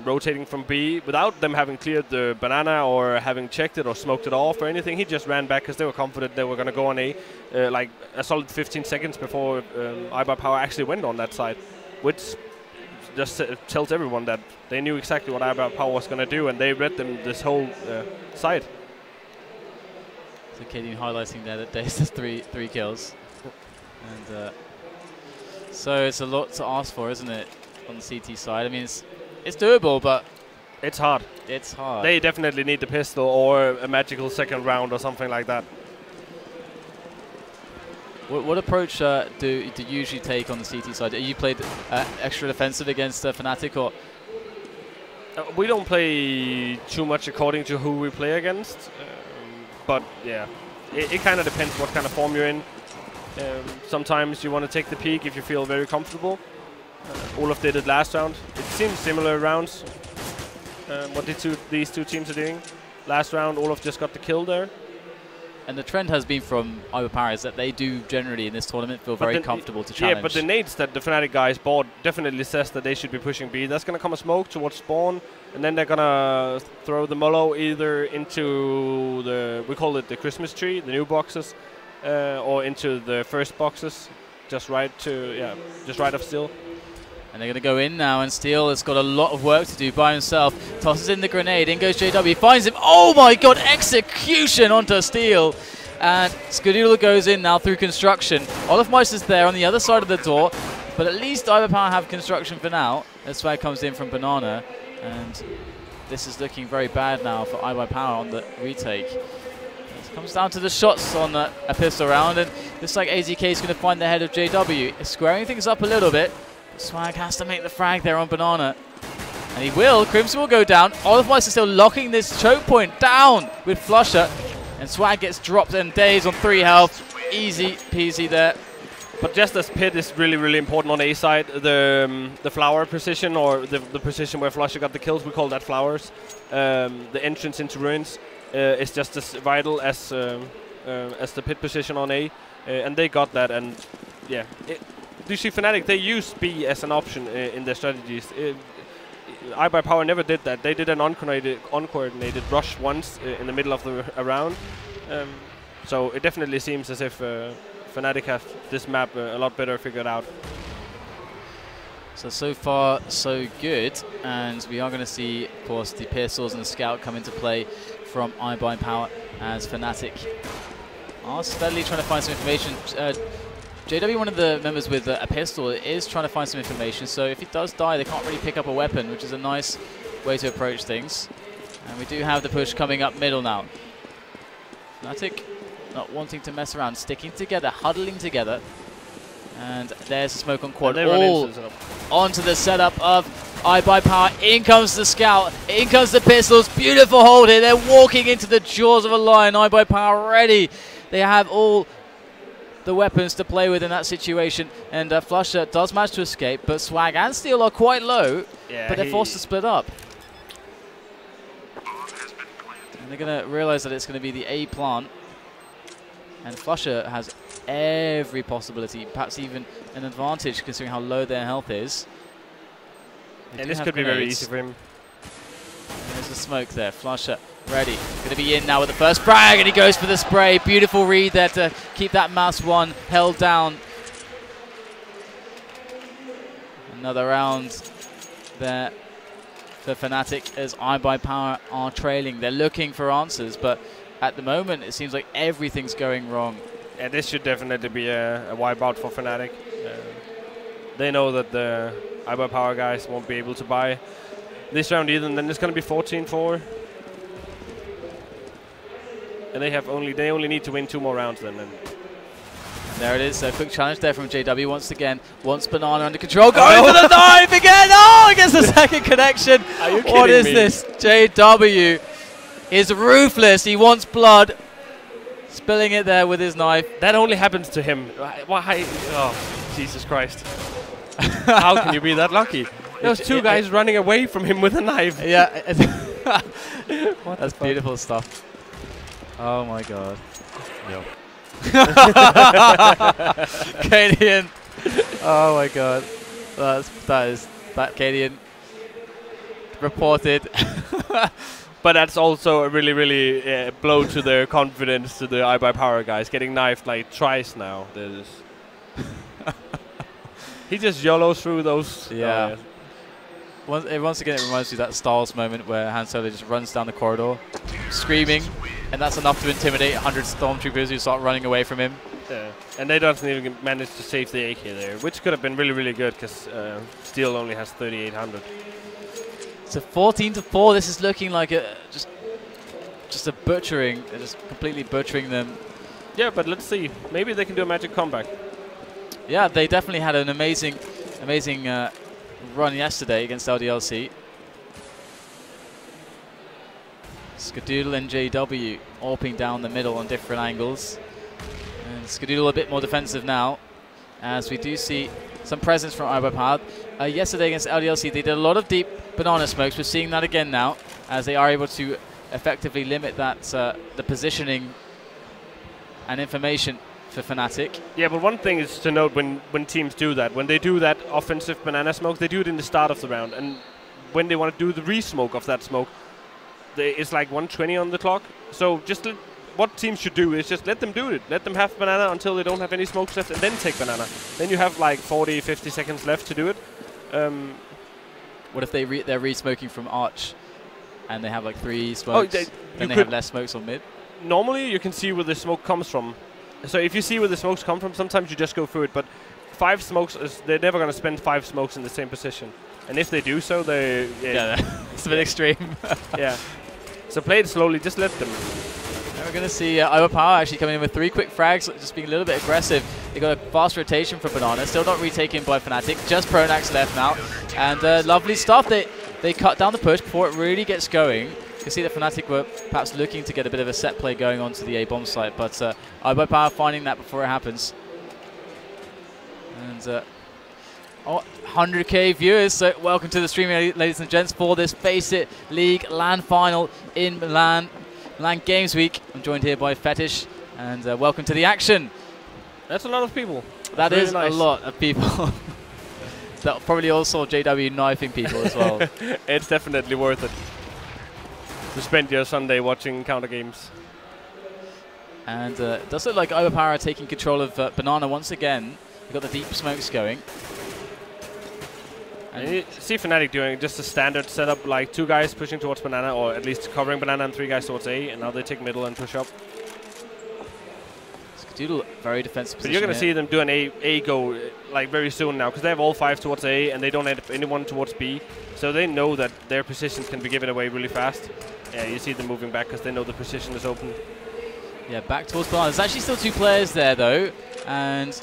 rotating from B without them having cleared the banana or having checked it or smoked it off or anything. He just ran back because they were confident they were going to go on A like a solid 15 seconds before iBUYPOWER actually went on that side, which just tells everyone that they knew exactly what iBUYPOWER was going to do, and they read them this whole side. So KD highlighting there that DaZeD has three kills. And so it's a lot to ask for, isn't it, on the CT side? I mean, it's doable, but it's hard. It's hard. They definitely need the pistol or a magical second round or something like that. What approach do you usually take on the CT side? Are you played extra defensive against Fnatic, or? We don't play too much according to who we play against. But yeah, it kind of depends what kind of form you're in. Sometimes you want to take the peak if you feel very comfortable. Olof did it last round. It seems similar rounds. What these two teams are doing. Last round, Olof just got the kill there. And the trend has been from iBUYPOWER is that they do generally in this tournament feel very comfortable to challenge. Yeah, but the nades that the Fnatic guys bought definitely says that they should be pushing B. That's going to come a smoke towards spawn, and then they're going to throw the Molo either into the, we call it the Christmas tree, the new boxes, or into the first boxes, just right of Steel. And they're going to go in now, and Steel has got a lot of work to do by himself. Tosses in the grenade, in goes JW, finds him. Oh my god, execution onto Steel. And Skadoodle goes in now through construction. Olofmeister's there on the other side of the door, but at least iBUYPOWER have construction for now. That's why it comes in from Banana, and this is looking very bad now for iBUYPOWER on the retake. It comes down to the shots on a pistol round, and looks like AZK is going to find the head of JW. It's squaring things up a little bit. Swag has to make the frag there on Banana. And he will. KRiMZ will go down. Olofmeister still locking this choke point down with flusha. And Swag gets dropped, and DaZeD on 3 health. Easy peasy there. But just as pit is really, really important on A side, the flower position, or the position where flusha got the kills, we call that flowers. The entrance into ruins is just as vital as the pit position on A. And they got that, and yeah. Do you see Fnatic? They use B as an option in their strategies. iBUYPOWER never did that. They did an uncoordinated rush once in the middle of the round. So it definitely seems as if Fnatic have this map a lot better figured out. So far, so good. And we are going to see, of course, the pistols and the scout come into play from iBUYPOWER as Fnatic are steadily trying to find some information. JW, one of the members with a pistol, is trying to find some information. So if he does die, they can't really pick up a weapon, which is a nice way to approach things. And we do have the push coming up middle now. Fnatic not wanting to mess around, sticking together, huddling together. And there's the smoke on quad. All onto the setup of iBUYPOWER. In comes the scout. In comes the pistols. Beautiful hold here. They're walking into the jaws of a lion. iBUYPOWER ready. They have all the weapons to play with in that situation. And flusha does manage to escape, but Swag and Steel are quite low. Yeah, but they're forced to split up. And they're going to realize that it's going to be the A plant. And flusha has every possibility, perhaps even an advantage considering how low their health is. And this could be very easy for him. And there's the smoke there. flusha ready. Going to be in now with the first frag, and he goes for the spray. Beautiful read there to keep that mouse one held down. Another round there for Fnatic as iBUYPOWER are trailing. They're looking for answers, but at the moment it seems like everything's going wrong. Yeah, this should definitely be a wipeout for Fnatic. They know that the iBUYPOWER guys won't be able to buy this round either, and then it's going to be 14-4. And they only need to win 2 more rounds then. And there it is, a quick challenge there from JW once again. Wants Banana under control, going for the dive again! Oh, gets the second connection! Are you kidding What is me? this? JW is ruthless, he wants blood. Spilling it there with his knife. that only happens to him. Why? Oh, Jesus Christ. How can you be that lucky? There's 2 guys running away from him with a knife. Yeah. That's beautiful stuff. Oh my god. Yep. Cadian. Oh my god. That Cadian reported. But that's also a really, really blow to their confidence to the iBUYPOWER guys. Getting knifed like twice now. He just YOLOs through those. Yeah. Once again, it reminds me of that Styles moment where Han Solo just runs down the corridor, screaming, and that's enough to intimidate 100 stormtroopers who start running away from him. Yeah. And they don't even manage to save the AK there, which could have been really, really good because Steel only has 3,800. So 14-4. This is looking like just a butchering, just completely butchering them. Yeah, but let's see. Maybe they can do a magic comeback. Yeah, they definitely had an amazing run yesterday against LDLC. Skadoodle and JW AWPing down the middle on different angles. And Skadoodle a bit more defensive now, as we do see some presence from iBUYPOWER. Yesterday against LDLC, they did a lot of deep banana smokes. We're seeing that again now, as they are able to effectively limit that the positioning and information for Fnatic. Yeah, but one thing is to note when teams do that. When they do that offensive banana smoke, they do it in the start of the round. And when they want to do the re-smoke of that smoke, it's like 120 on the clock. So just what teams should do is just let them do it. Let them have banana until they don't have any smokes left, and then take banana. Then you have like 40, 50 seconds left to do it. What if they're re-smoking from Arch, and they have like 3 smokes, then they have less smokes on mid? Normally you can see where the smoke comes from. So if you see where the smokes come from, sometimes you just go through it. But 5 smokes, they're never going to spend 5 smokes in the same position. And if they do so, they... Yeah, it's a bit extreme. Yeah. So play it slowly, just let them. And we're going to see iBUYPOWER actually coming in with 3 quick frags, just being a little bit aggressive. They got a fast rotation for Banana, still not retaken by Fnatic, just pronax left now. And lovely stuff, they cut down the push before it really gets going. You can see that Fnatic were perhaps looking to get a bit of a set play going onto the A-bomb site, but iBUYPOWER finding that before it happens. And 100k viewers, so welcome to the stream, ladies and gents, for this FACEIT League LAN Final in Milan Games Week. I'm joined here by Fetish, and welcome to the action. That's a lot of people. That is nice. A lot of people. That probably all saw JW knifing people as well. It's definitely worth it to spend your Sunday watching counter games. And it does look like iBUYPOWER are taking control of Banana once again. We've got the deep smokes going. And you see Fnatic doing just a standard setup, like 2 guys pushing towards Banana, or at least covering Banana, and 3 guys towards A, and now they take middle and push up. Skadoodle, very defensive position. But you're going to see them do an A go like very soon now, because they have all 5 towards A and they don't have anyone towards B. So they know that their positions can be given away really fast. Yeah, you see them moving back because they know the position is open. Yeah, back towards Milan. There's actually still 2 players there though, and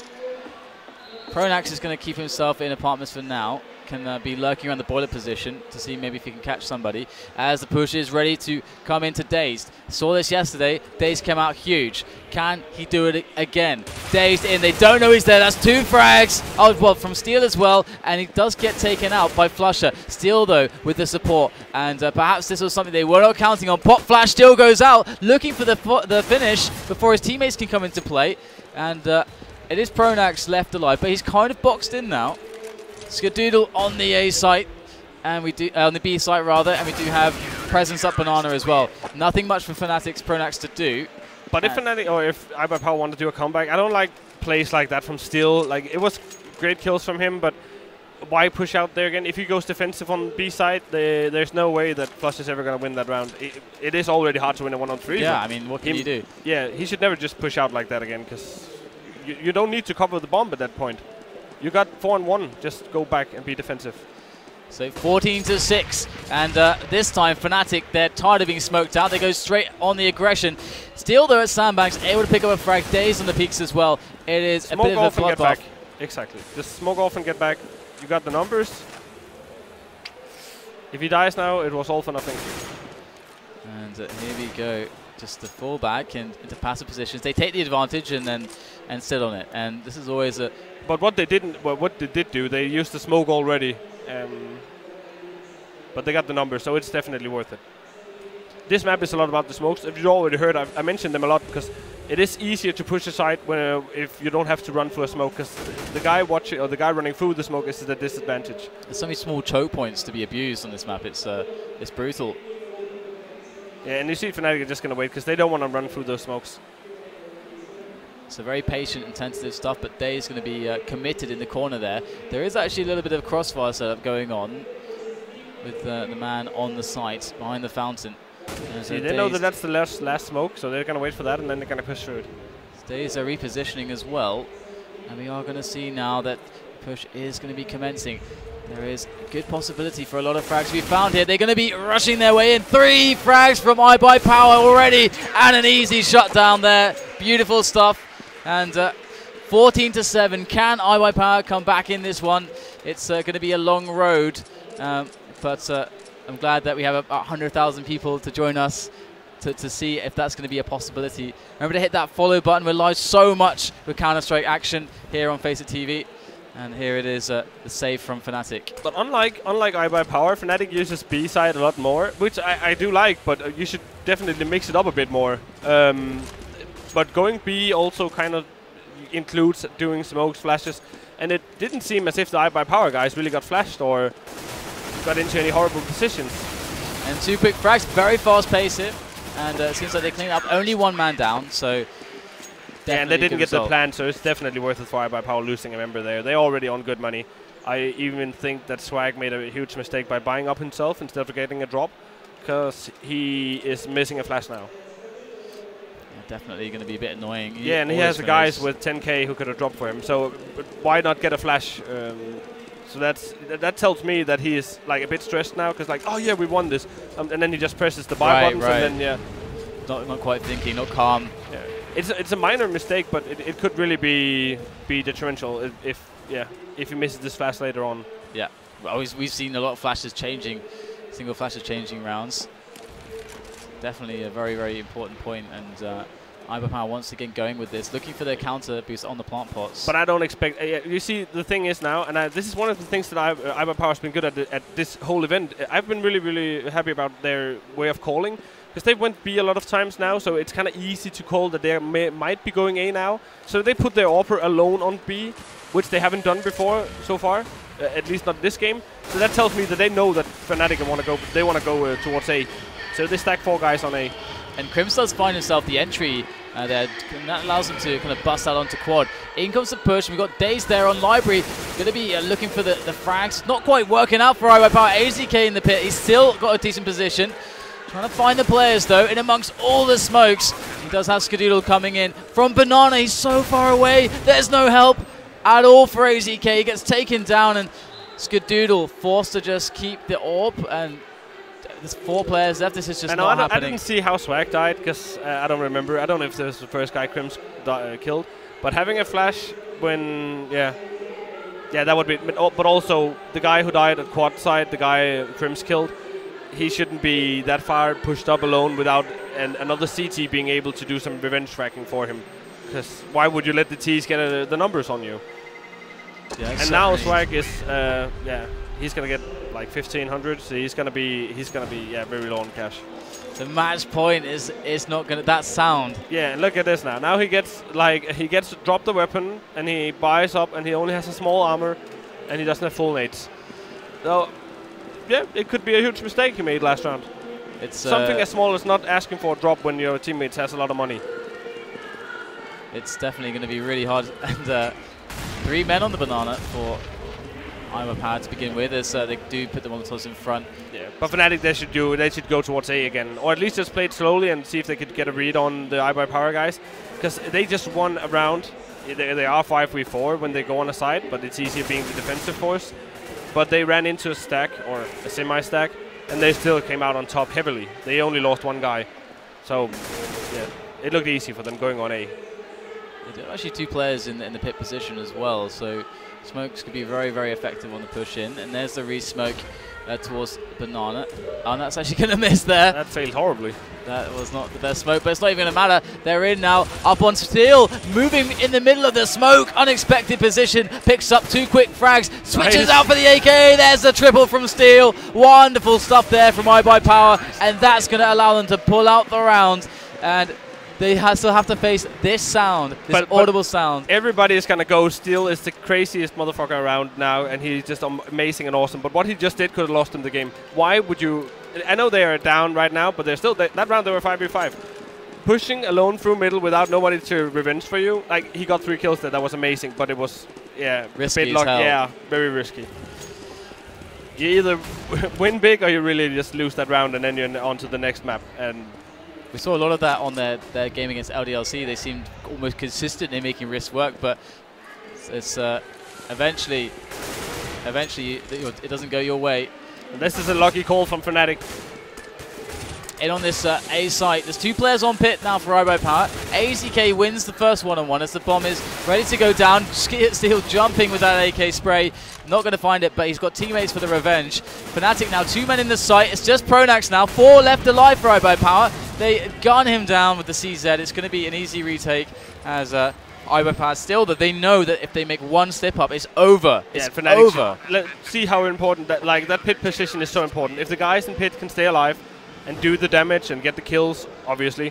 pronax is going to keep himself in apartments for now. Can be lurking around the boiler position to see maybe if he can catch somebody as the push is ready to come into DaZeD. Saw this yesterday. DaZeD came out huge. Can he do it again? DaZeD in. They don't know he's there. That's 2 frags. Oh, well, from Steel as well. And he does get taken out by flusha. Steel, though, with the support. And perhaps this was something they were not counting on. Pop Flash still goes out, looking for the finish before his teammates can come into play. And it is pronax left alive, but he's kind of boxed in now. Skadoodle on the A site, and we do on the B site rather, and we do have presence up banana as well. Nothing much for Fnatic's pronax to do. But if Fnatic or if iBUYPOWER want to do a comeback, I don't like plays like that from Steel. Like, it was great kills from him, but why push out there again? If he goes defensive on B side, there's no way that flusha is ever going to win that round. It is already hard to win a 1-on-3. Yeah, I mean, what can you do? Yeah, he should never just push out like that again, because you don't need to cover the bomb at that point. You got 4-on-1. Just go back and be defensive. So 14-6, and this time Fnatic, they're tired of being smoked out. They go straight on the aggression. Steel, though, at Sandbanks, able to pick up a frag. DaZeD on the peaks as well. It is a bit of a bloodbath. Exactly. Just smoke off and get back. You got the numbers. If he dies now, it was all for nothing. And here we go. Just the fall back and into passive positions. They take the advantage and sit on it. And this is always a... But what they didn't, well, what they did do, they used the smoke already, but they got the numbers, so it's definitely worth it. This map is a lot about the smokes. If you already heard, I mentioned them a lot because it is easier to push aside when if you don't have to run through a smoke, because the guy watching or the guy running through the smoke is at a disadvantage. There's so many small choke points to be abused on this map. It's brutal. Yeah, and you see Fnatic are just going to wait because they don't want to run through those smokes. So very patient and tentative stuff, but DaZeD is going to be committed in the corner there. There is actually a little bit of crossfire setup going on with the man on the site behind the fountain. See, they know that that's the last smoke, so they're going to wait for that, and then they're going to push through it. DaZeD are repositioning as well, and we are going to see now that the push is going to be commencing. There is a good possibility for a lot of frags to be found here. They're going to be rushing their way in. 3 frags from iBUYPOWER already, and an easy shutdown there. Beautiful stuff. And 14-7. Can iBUYPOWER come back in this one? It's going to be a long road, but I'm glad that we have about 100,000 people to join us to see if that's going to be a possibility. Remember to hit that follow button. We're live so much with Counter-Strike action here on FACEIT TV. And here it is, the save from Fnatic. But unlike iBUYPOWER, Fnatic uses B side a lot more, which I do like, but you should definitely mix it up a bit more. But going B also kind of includes doing smokes, flashes, and it didn't seem as if the iBUYPOWER guys really got flashed or got into any horrible positions. And 2 quick frags, very fast pace here, and it seems like they cleaned up only 1 man down, so... Yeah, and they didn't get the plan, so it's definitely worth it for iBUYPOWER losing a member there. They're already on good money. I even think that Swag made a huge mistake by buying up himself instead of getting a drop, because he is missing a flash now. Definitely going to be a bit annoying. Yeah, and he has guys with 10k who could have dropped for him. So why not get a flash? So that tells me that he is like a bit stressed now, because like, oh yeah, we won this, and then he just presses the buy buttons, and then yeah, not quite thinking, not calm. Yeah, it's a minor mistake, but it could really be detrimental if he misses this flash later on. Yeah, well, we've seen a lot of flashes changing, single flashes changing rounds. Definitely a very, very important point, and iBUYPOWER once again going with this, looking for their counter boost on the plant pots. But I don't expect... you see, the thing is now, and this is one of the things that iBUYPOWER has been good at this whole event. I've been really, really happy about their way of calling, because they went B a lot of times now, so it's kind of easy to call that they might be going A now. So they put their AWPer alone on B, which they haven't done before so far, at least not this game. So that tells me that they know that Fnatic want to go towards A. So they stack 4 guys on A. And KRiMZ does find himself the entry there, and that allows him to kind of bust out onto quad. In comes the push, we've got DaZeD there on Library, going to be looking for the frags. Not quite working out for iBUYPOWER. AZK in the pit, he's still got a decent position. Trying to find the players, though, in amongst all the smokes. He does have Skadoodle coming in. From Banana, he's so far away. There's no help at all for AZK. He gets taken down, and Skadoodle forced to just keep the orb. And there's 4 players left. This is just not happening. I didn't see how Swag died, because I don't remember. I don't know if this was the first guy KRiMZ killed. But having a flash when, yeah, that would be. But also, the guy who died at quad side, the guy KRiMZ killed, he shouldn't be that far pushed up alone without another CT being able to do some revenge tracking for him. Because why would you let the T's get the numbers on you? Yeah, and now Swag is, he's gonna get like 1500, so he's gonna be very low on cash. The match point is not gonna, that sound. Yeah, and look at this now. Now he gets to drop the weapon, and he buys up, and he only has a small armor, and he doesn't have full nades. So yeah, it could be a huge mistake he made last round. It's something as small as not asking for a drop when your teammates has a lot of money. It's definitely going to be really hard. And 3 men on the banana for iBUYPOWER to begin with, as they do put the Molotovs in front. Yeah, but Fnatic they should go towards A again, or at least just play it slowly and see if they could get a read on the iBUYPOWER guys, because they just won a round. They are 5v4 when they go on a side, but it's easier being the defensive force. But they ran into a stack, or a semi-stack, and they still came out on top heavily. They only lost 1 guy. So, yeah, it looked easy for them going on A. There are actually 2 players in the pit position as well, so smokes could be very, very effective on the push in. And there's the re-smoke towards Banana. And that's actually going to miss there. That failed horribly. That was not the best smoke, but it's not even going to matter. They're in now, up on Steel, moving in the middle of the smoke. Unexpected position, picks up 2 quick frags, switches out for the AK. There's the triple from Steel. Wonderful stuff there from iBUYPOWER, and that's going to allow them to pull out the round. And they still have to face this sound, this audible sound. Everybody is going to go. Steel is the craziest motherfucker around now, and he's just amazing and awesome. But what he just did could have lost him the game. Why would you... I know they are down right now, but they're still... That round they were 5v5. Pushing alone through middle without nobody to revenge for you. Like, he got 3 kills there. That was amazing, but it was, yeah... risky as hell. Yeah, very risky. You either win big or you really just lose that round, and then you're on to the next map. And we saw a lot of that on their game against LDLC. They seemed almost consistent in making risk work, but it's eventually it doesn't go your way. And this is a lucky call from Fnatic. In on this A site, there's 2 players on pit now for iBUYPOWER. AZK wins the first one-on-one as the bomb is ready to go down. Steel jumping with that AK spray. Not going to find it, but he's got teammates for the revenge. Fnatic now 2 men in the site. It's just pronax now. 4 left alive for iBUYPOWER. They gun him down with the CZ. It's going to be an easy retake as iBUYPOWER still that they know that if they make 1 step up, it's over. Yeah, it's over. Let's see how important that pit position is so important. If the guys in pit can stay alive and do the damage and get the kills, obviously,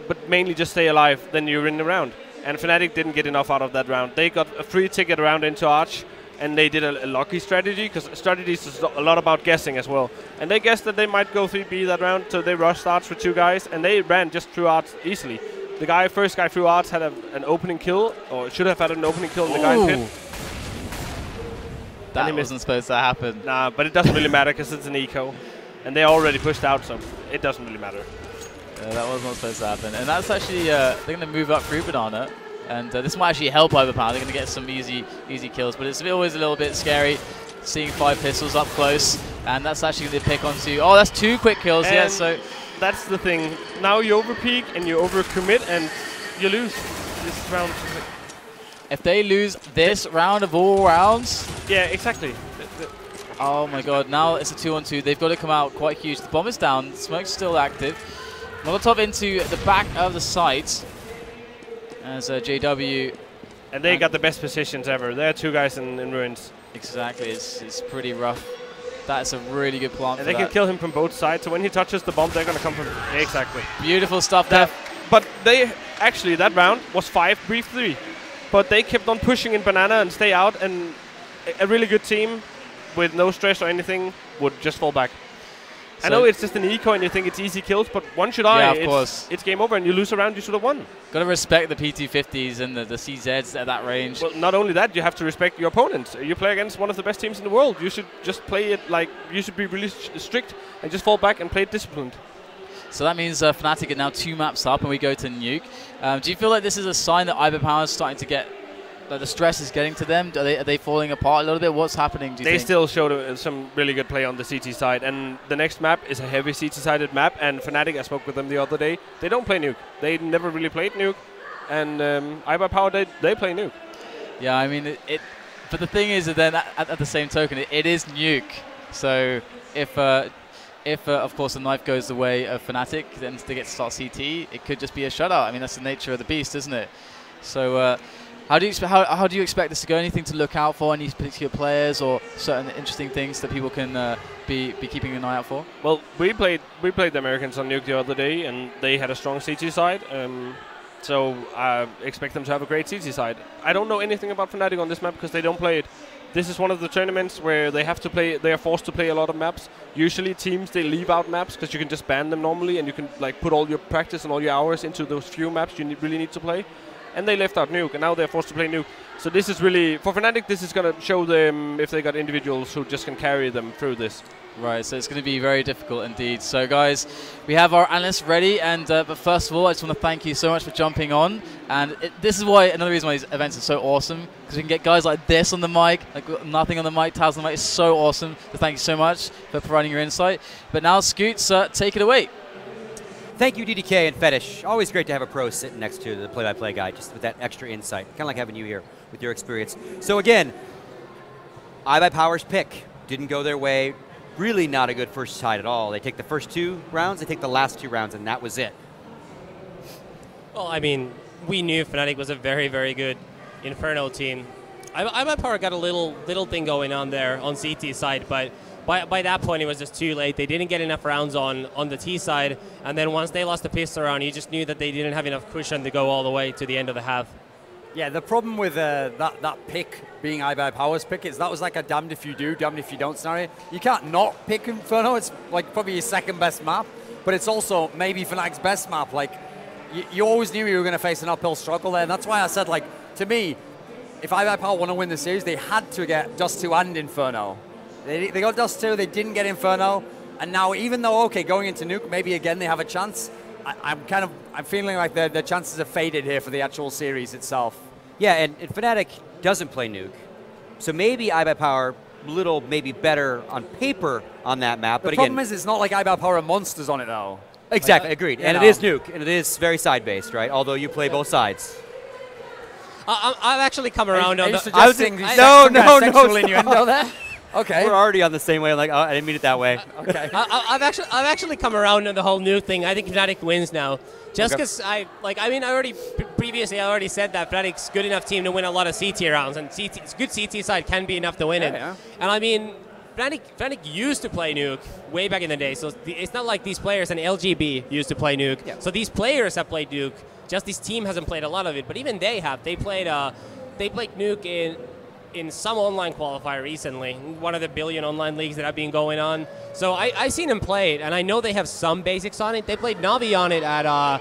but mainly just stay alive, then you're in the round. And Fnatic didn't get enough out of that round. They got a free ticket around into Arch, and they did a lucky strategy, because strategies is a lot about guessing as well. And they guessed that they might go 3B that round, so they rushed Arch with 2 guys, and they ran just through Arch easily. The first guy through Arch had an opening kill, or should have had an opening kill in the guy in pit. That wasn't supposed to happen. Nah, but it doesn't really matter, because it's an eco. And they already pushed out, so it doesn't really matter. That was not supposed to happen. And that's actually, they're going to move up through Banana. And this might actually help iBUYPOWER. They're going to get some easy kills. But it's always a little bit scary seeing 5 pistols up close. And that's actually going to pick onto... Oh, that's 2 quick kills. And yeah, so... That's the thing. Now you overpeak and you overcommit and you lose this round. If they lose this round of all rounds... Yeah, exactly. Oh my god, now it's a 2-on-2. They've got to come out quite huge. The bomb is down, smoke's still active. Molotov into the back of the site as JW. And they got the best positions ever. There are 2 guys in ruins. Exactly, it's pretty rough. That's a really good plant. And they can kill him from both sides, so when he touches the bomb, they're going to come from... Exactly. Beautiful stuff there. But they, actually, that round was 5 brief 3. But they kept on pushing in Banana and stay out, and a really good team with no stress or anything would just fall back. So I know it's just an eco and you think it's easy kills, but once you die, it's game over and you lose a round you should have won. Got to respect the P250s and the CZs at that range. Well, not only that, you have to respect your opponents. You play against one of the best teams in the world. You should just play it like, you should be really strict and just fall back and play it disciplined. So that means Fnatic are now 2 maps up, and we go to Nuke. Do you feel like this is a sign that iBUYPOWER is starting to get, the stress is getting to them? Are they falling apart a little bit? What's happening, do you think? They still showed some really good play on the CT side, and the next map is a heavy CT-sided map, and Fnatic, I spoke with them the other day, they don't play Nuke. They never really played Nuke, and iBUYPOWER, they play Nuke. Yeah, I mean, but the thing is that then at the same token, it is Nuke. So if of course the knife goes the way of Fnatic, then they get to start CT, it could just be a shutout. I mean, that's the nature of the beast, isn't it? So how do you expect this to go? Anything to look out for? Any particular players or certain interesting things that people can be keeping an eye out for? Well, we played the Americans on Nuke the other day, and they had a strong CT side. So I expect them to have a great CT side. I don't know anything about Fnatic on this map because they don't play it. This is one of the tournaments where they have to play. They are forced to play a lot of maps. Usually teams, they leave out maps because you can just ban them normally, and you can like put all your practice and all your hours into those few maps you really need to play. And they left out Nuke, and now they're forced to play Nuke. So this is really, for Fnatic, this is going to show them if they got individuals who just can carry them through this. Right, so it's going to be very difficult indeed. So guys, we have our analysts ready, and but first of all, I just want to thank you so much for jumping on. And this is why, another reason why these events are so awesome, because we can get guys like this on the mic, like nothing on the mic, Taz on the mic. It's so awesome. So thank you so much for providing your insight. But now, Scoots, take it away. Thank you, DDK and Fetish. Always great to have a pro sitting next to the play-by-play guy, just with that extra insight. Kind of like having you here with your experience. So again, iBUYPOWER's pick didn't go their way. Really not a good first side at all. They take the first 2 rounds, they take the last 2 rounds, and that was it. Well, I mean, we knew Fnatic was a very, very good Inferno team. iBUYPOWER got a little thing going on there on CT side, but by that point, it was just too late. They didn't get enough rounds on the T side, and then once they lost the pistol round, you just knew that they didn't have enough cushion to go all the way to the end of the half. Yeah, the problem with that pick being iBUYPOWER's pick is that was like a damned if you do, damned if you don't scenario. You can't not pick Inferno. It's like probably your second best map, but it's also maybe Fnatic's best map. Like, you always knew you were going to face an uphill struggle there, and that's why I said, like, to me, if iBUYPOWER want to win the series, they had to get Dust 2 and Inferno. They got Dust 2, they didn't get Inferno, and now even though, okay, going into Nuke, maybe again they have a chance, I'm feeling like their chances are faded here for the actual series itself. Yeah, and Fnatic doesn't play Nuke, so maybe iBUYPOWER little maybe better on paper on that map. But the problem is it's not like iBUYPOWER are monsters on it though. Exactly, like, agreed. And it is Nuke, and it is very side-based, right? Although you play both sides. I've actually come around on the... sexual innuendo there? Okay. We're already on the same way. Like, oh, I didn't mean it that way. Okay. I've actually come around on the whole Nuke thing. I think Fnatic wins now, just because previously I already said that Fnatic's good enough team to win a lot of CT rounds, and good CT side can be enough to win it. Yeah. And I mean, Fnatic used to play Nuke way back in the day, so it's not like these players and LGB used to play Nuke. Yeah. So these players have played Nuke. Just this team hasn't played a lot of it, but even they have. They played Nuke in some online qualifier recently, one of the billion online leagues that have been going on. So I've seen them play it, and I know they have some basics on it. They played Navi on it at, I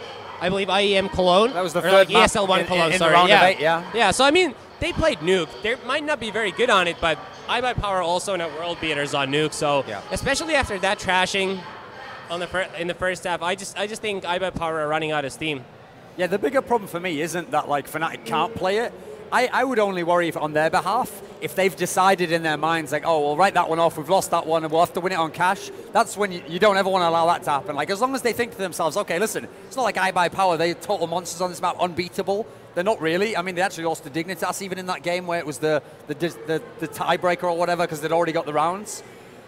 believe, IEM Cologne. That was the third map ESL1 Cologne, in the round of 8, yeah. Yeah, so I mean, they played Nuke. They might not be very good on it, but iBUYPOWER also not world beaters on Nuke. So especially after that trashing in the first half, I just think iBUYPOWER are running out of steam. Yeah, the bigger problem for me isn't that like Fnatic can't play it. I would only worry on their behalf if they've decided in their minds, like, oh, we'll write that one off, we've lost that one, and we'll have to win it on cash. That's when you don't ever want to allow that to happen. Like, as long as they think to themselves, okay, listen, it's not like iBUYPOWER, they're total monsters on this map, unbeatable. They're not really. I mean, they actually lost to Dignitas even in that game where it was the tiebreaker or whatever because they'd already got the rounds.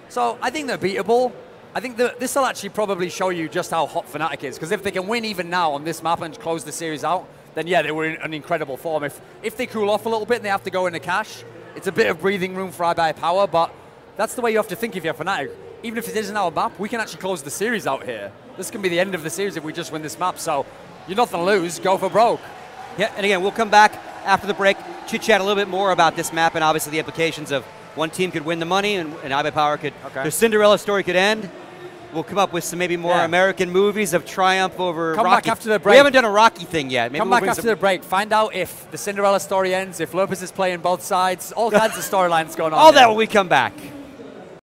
So I think they're beatable. I think this will actually probably show you just how hot Fnatic is, because if they can win even now on this map and close the series out, then yeah, they were in an incredible form. If they cool off a little bit and they have to go into cash, it's a bit of breathing room for iBUYPOWER, but that's the way you have to think if you're Fnatic. Even if it isn't our map, we can actually close the series out here. This can be the end of the series if we just win this map, so you're nothing to lose, go for broke. Yeah, and again, we'll come back after the break, chit-chat a little bit more about this map and obviously the implications of one team could win the money and iBUYPOWER could, their Cinderella story could end. We'll come up with some maybe more American movies of triumph over Come Rocky. back after the break. We haven't done a Rocky thing yet. Maybe Come back after the break. Find out if the Cinderella story ends, if Lopez is playing both sides, all kinds of storylines going on. All that when we come back.